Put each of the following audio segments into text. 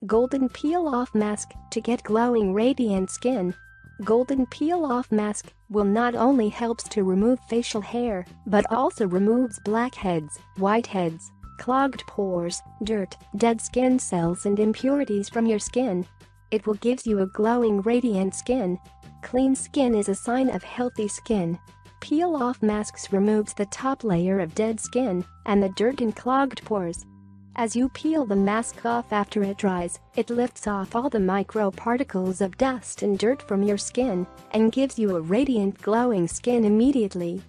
Golden Peel-Off Mask to get glowing radiant skin. Golden Peel-Off Mask will not only helps to remove facial hair but also removes blackheads, whiteheads, clogged pores, dirt, dead skin cells and impurities from your skin. It will give you a glowing radiant skin. Clean skin is a sign of healthy skin. Peel-Off Masks removes the top layer of dead skin and the dirt and clogged pores. As you peel the mask off after it dries, it lifts off all the microparticles of dust and dirt from your skin and gives you a radiant glowing skin immediately.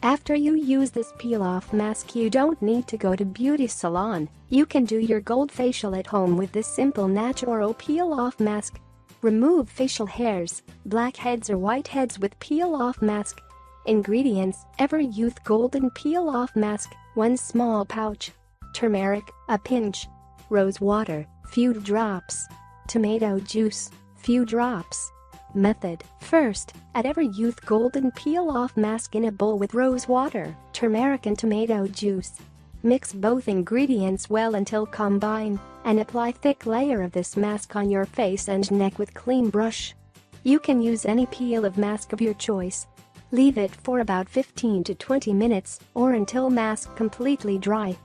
After you use this peel-off mask, you don't need to go to beauty salon. You can do your gold facial at home with this simple natural peel-off mask. Remove facial hairs, blackheads or whiteheads with peel-off mask. Ingredients: everyuth golden peel-off mask, 1 small pouch. Turmeric, a pinch. Rose water, few drops. Tomato juice, few drops. Method: first, add everyuth golden peel-off mask in a bowl with rose water, turmeric and tomato juice. Mix both ingredients well until combine, and apply thick layer of this mask on your face and neck with clean brush. You can use any peel of mask of your choice. Leave it for about 15 to 20 minutes or until mask completely dry.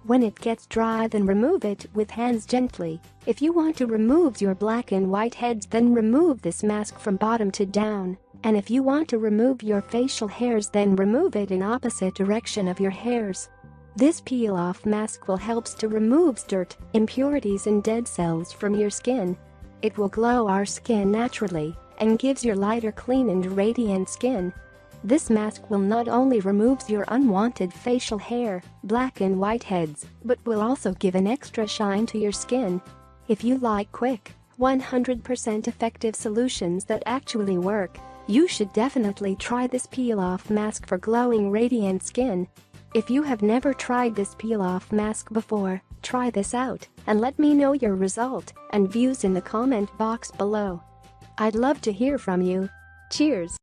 When it gets dry, then remove it with hands gently. If you want to remove your black and white heads, then remove this mask from bottom to down. And if you want to remove your facial hairs, then remove it in opposite direction of your hairs. This peel-off mask will helps to remove dirt, impurities and dead cells from your skin. It will glow our skin naturally and gives your lighter, clean and radiant skin. This mask will not only remove your unwanted facial hair, black and white heads, but will also give an extra shine to your skin. If you like quick, 100% effective solutions that actually work, you should definitely try this peel-off mask for glowing radiant skin. If you have never tried this peel-off mask before, try this out and let me know your result and views in the comment box below. I'd love to hear from you. Cheers!